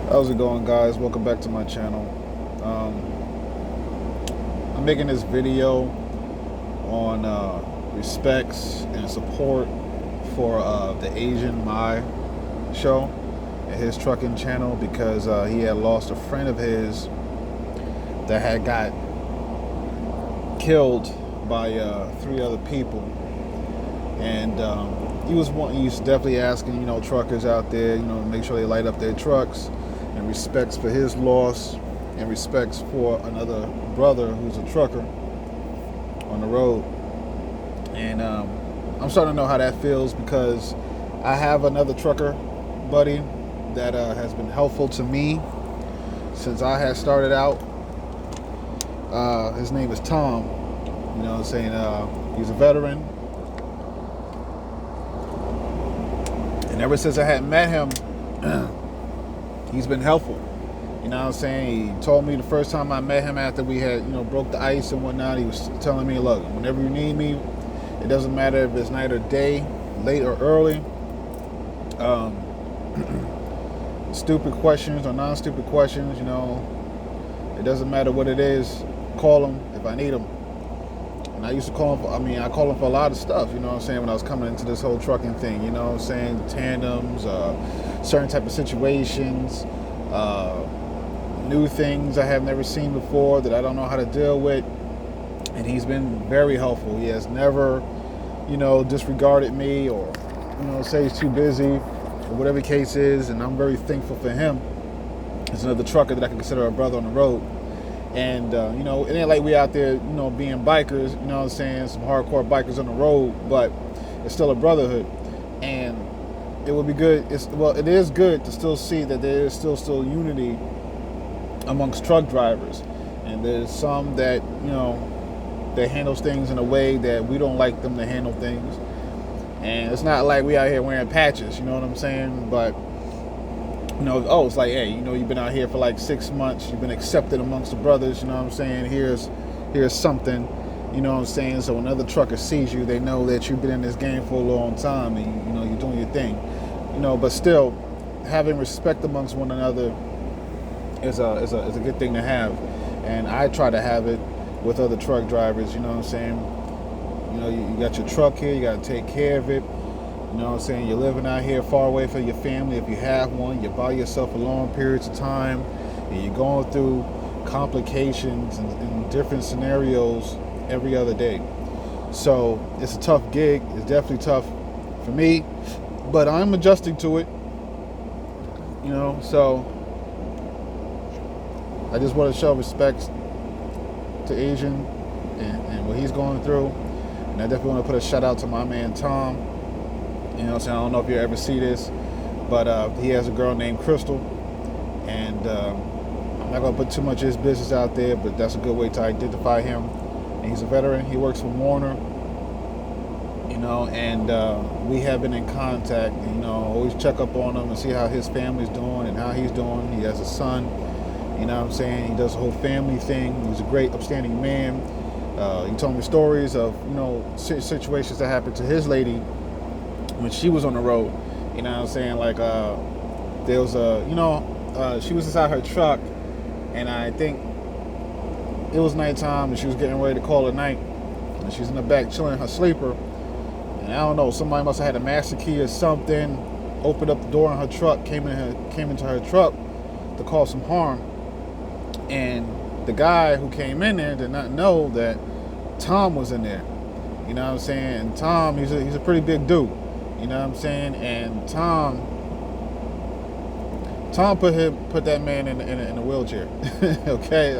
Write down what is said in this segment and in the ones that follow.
How's it going, guys? Welcome back to my channel. I'm making this video on respects and support for the Asian Mai show and his trucking channel because he had lost a friend of his that had got killed by three other people. And he was definitely asking, truckers out there, make sure they light up their trucks, and respects for his loss, and respects for another brother who's a trucker on the road. And I'm starting to know how that feels because I have another trucker buddy that has been helpful to me since I had started out. His name is Tom. He's a veteran. And ever since I had met him, he's been helpful. He told me the first time I met him after we had, broke the ice and whatnot, he was telling me, look, whenever you need me, it doesn't matter if it's night or day, late or early, stupid questions or non-stupid questions, it doesn't matter what it is, call him if I need him. And I used to call him I call him for a lot of stuff, when I was coming into this whole trucking thing, tandems, certain type of situations, new things I have never seen before that I don't know how to deal with. And he's been very helpful. He has never, disregarded me or, say he's too busy or whatever the case is. And I'm very thankful for him. It's another trucker that I can consider a brother on the road. And, it ain't like we out there, being bikers, some hardcore bikers on the road, but it's still a brotherhood. And it would be good, it is good to still see that there is still unity amongst truck drivers. And there's some that, that handles things in a way that we don't like them to handle things. And it's not like we out here wearing patches, you know what I'm saying? But it's like, hey, you've been out here for like 6 months, you've been accepted amongst the brothers, here's something, so when another trucker sees you, they know that you've been in this game for a long time and you're doing your thing, but still having respect amongst one another is a good thing to have. And I try to have it with other truck drivers, you got your truck here, you got to take care of it. You're living out here far away from your family. If you have one, you're by yourself for long periods of time, and you're going through complications and different scenarios every other day. So it's a tough gig. It's definitely tough for me, but I'm adjusting to it. So I just want to show respect to Asian and what he's going through. And I definitely want to put a shout out to my man Tom. I don't know if you ever see this, but he has a girl named Crystal, and I'm not going to put too much of his business out there, but that's a good way to identify him. And he's a veteran. He works for Werner, and we have been in contact, always check up on him and see how his family's doing and how he's doing. He has a son, he does a whole family thing. He's a great, upstanding man. He told me stories of, situations that happened to his lady when she was on the road, like there was she was inside her truck, and I think it was nighttime and she was getting ready to call it night, and she's in the back chilling in her sleeper, and I don't know, somebody must have had a master key or something, opened up the door in her truck, came into her truck to cause some harm. And the guy who came in there did not know that Tom was in there, and Tom, he's a pretty big dude. And Tom put that man in a wheelchair. Okay,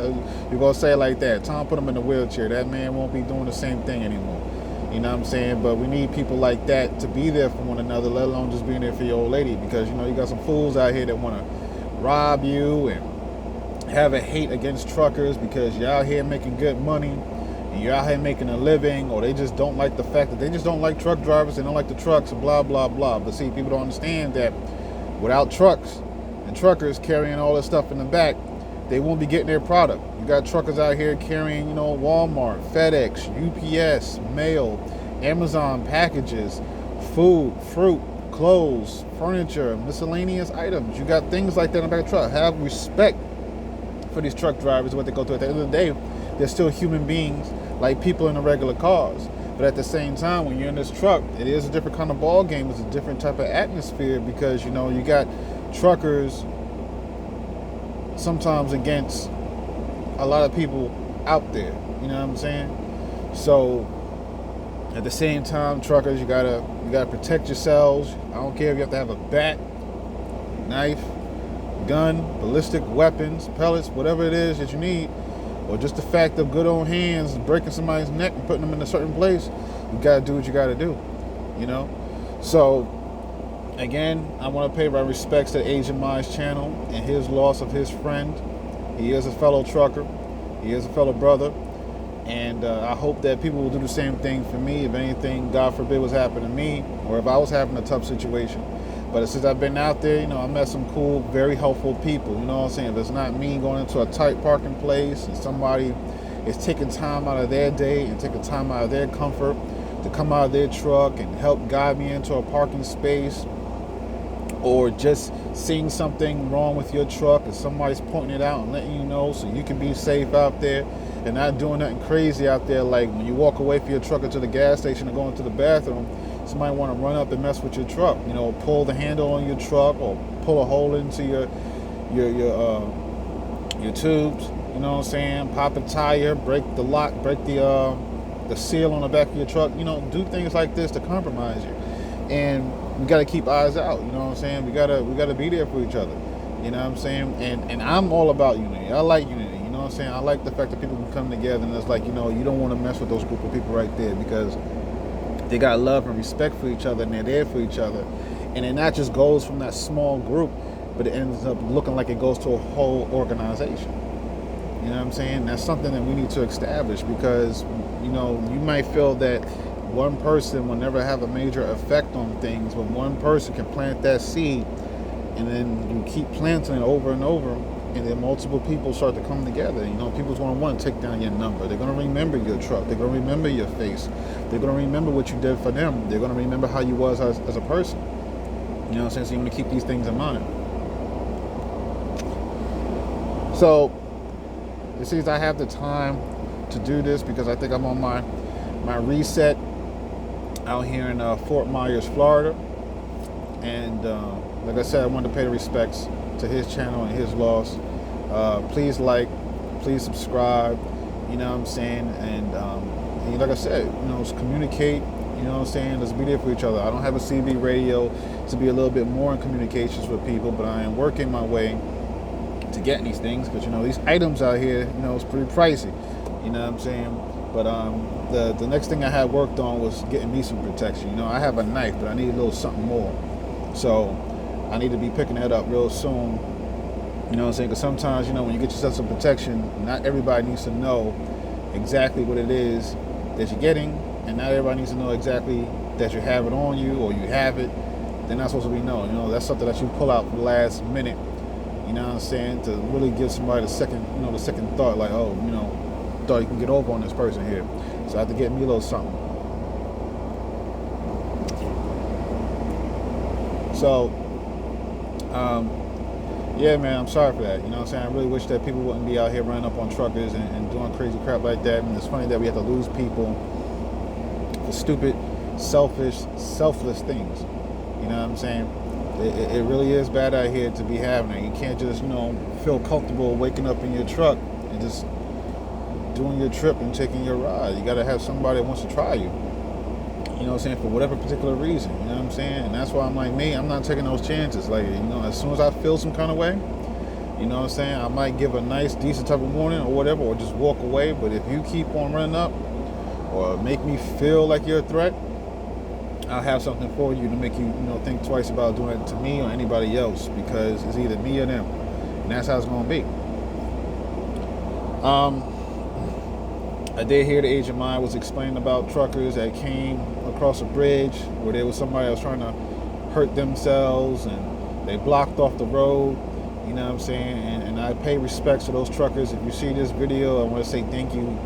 you're gonna say it like that. Tom put him in a wheelchair. That man won't be doing the same thing anymore. But we need people like that to be there for one another, let alone just being there for your old lady. Because you got some fools out here that want to rob you and have a hate against truckers because you're out here making good money. You're out here making a living, or they just don't like the fact that they just don't like truck drivers, they don't like the trucks, and blah, blah, blah. But see, people don't understand that without trucks and truckers carrying all this stuff in the back, they won't be getting their product. You got truckers out here carrying, Walmart, FedEx, UPS, mail, Amazon packages, food, fruit, clothes, furniture, miscellaneous items. You got things like that in the back of the truck. Have respect for these truck drivers, what they go through. At the end of the day, they're still human beings like people in the regular cars. But at the same time, when you're in this truck, it is a different kind of ball game. It's a different type of atmosphere because, you know, you got truckers sometimes against a lot of people out there. You know what I'm saying? So at the same time, truckers, you gotta protect yourselves. I don't care if you have to have a bat, knife, gun, ballistic weapons, pellets, whatever it is that you need, or just the fact of good old hands breaking somebody's neck and putting them in a certain place. You gotta do what you gotta do, you know. So again, I want to pay my respects to Agent Mize channel and his loss of his friend. He is a fellow trucker. He is a fellow brother. And I hope that people will do the same thing for me. If anything, God forbid, was happening to me, or if I was having a tough situation. But since I've been out there, you know, I met some cool, very helpful people. You know what I'm saying? If it's not me going into a tight parking place and somebody is taking time out of their day and taking time out of their comfort to come out of their truck and help guide me into a parking space, or just seeing something wrong with your truck and somebody's pointing it out and letting you know so you can be safe out there and not doing nothing crazy out there, like when you walk away from your truck into the gas station and go into the bathroom, somebody want to run up and mess with your truck, you know, pull the handle on your truck or pull a hole into your tubes, you know what I'm saying, pop a tire, break the lock, break the seal on the back of your truck, you know, do things like this to compromise you. And we got to keep eyes out, you know what I'm saying? We gotta be there for each other, you know what I'm saying? And I'm all about unity. I like unity, you know what I'm saying? I like the fact that people can come together, and it's like, you know, you don't want to mess with those group of people right there because they got love and respect for each other, and they're there for each other. And it not just goes from that small group, but it ends up looking like it goes to a whole organization. You know what I'm saying? That's something that we need to establish because, you know, you might feel that one person will never have a major effect on things, but one person can plant that seed, and then you keep planting it over and over, and then multiple people start to come together. You know, people's going to want to take down your number. They're going to remember your truck. They're going to remember your face. They're going to remember what you did for them. They're going to remember how you was as a person. You know what I'm saying? So you want to keep these things in mind. So it seems I have the time to do this because I think I'm on my reset out here in Fort Myers, Florida. And like I said, I wanted to pay the respects to his channel and his loss. Please like, please subscribe, you know what I'm saying? And like I said, you know, just communicate, you know what I'm saying? Let's be there for each other. I don't have a CB radio to be a little bit more in communications with people, but I am working my way to getting these things because, you know, these items out here, you know, it's pretty pricey, you know what I'm saying? But the next thing I had worked on was getting me some protection. You know, I have a knife, but I need a little something more. So I need to be picking that up real soon. You know what I'm saying? Because sometimes, you know, when you get yourself some protection, not everybody needs to know exactly what it is that you're getting, and not everybody needs to know exactly that you have it on you or you have it. They're not supposed to be known. You know, that's something that you pull out for the last minute. You know what I'm saying? To really give somebody the second thought, like, oh, you know, thought you can get over on this person here. So I have to get me a little something. So, yeah, man, I'm sorry for that. You know what I'm saying? I really wish that people wouldn't be out here running up on truckers and doing crazy crap like that. And it's funny that we have to lose people for stupid, selfless things. You know what I'm saying? It really is bad out here to be having it. You can't just, you know, feel comfortable waking up in your truck and just doing your trip and taking your ride. You got to have somebody that wants to try you. You know what I'm saying? For whatever particular reason. You know what I'm saying? And that's why I'm like me. I'm not taking those chances. Like, you know, as soon as I feel some kind of way, you know what I'm saying? I might give a nice, decent type of warning or whatever, or just walk away. But if you keep on running up or make me feel like you're a threat, I'll have something for you to make you, you know, think twice about doing it to me or anybody else, because it's either me or them. And that's how it's going to be. I did hear the Agent Mize was explaining about truckers that came across a bridge where there was somebody that was trying to hurt themselves and they blocked off the road. You know what I'm saying? And I pay respects to those truckers. If you see this video, I want to say thank you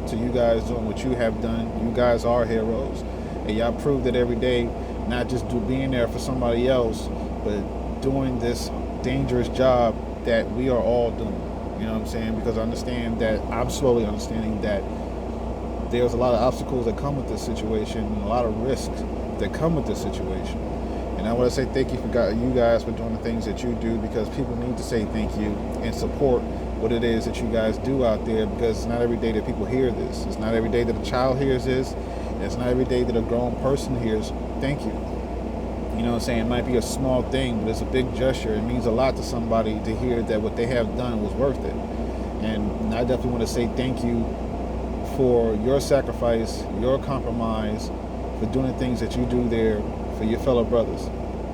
to you guys doing what you have done. You guys are heroes. And y'all prove that every day not just being there for somebody else, but doing this dangerous job that we are all doing. You know what I'm saying? Because I understand that I'm slowly understanding that there's a lot of obstacles that come with this situation and a lot of risks that come with this situation. And I want to say thank you for you guys for doing the things that you do, because people need to say thank you and support what it is that you guys do out there, because it's not every day that people hear this. It's not every day that a child hears this. And it's not every day that a grown person hears thank you. You know what I'm saying? It might be a small thing, but it's a big gesture. It means a lot to somebody to hear that what they have done was worth it. And I definitely want to say thank you for your sacrifice, your compromise, for doing the things that you do there for your fellow brothers.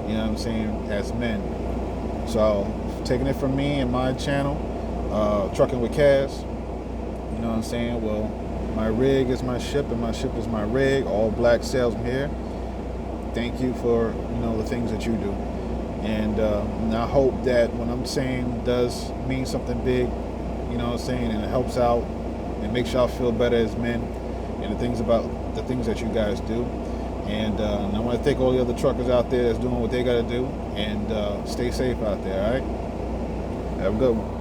You know what I'm saying? As men. So, taking it from me and my channel, Trucking with Cass. You know what I'm saying? Well, my rig is my ship and my ship is my rig. All black salesman here. Thank you for, the things that you do. And I hope that what I'm saying does mean something big, you know what I'm saying, and it helps out and makes y'all feel better as men, and the things that you guys do. And I want to thank all the other truckers out there that's doing what they got to do, and stay safe out there, all right? Have a good one.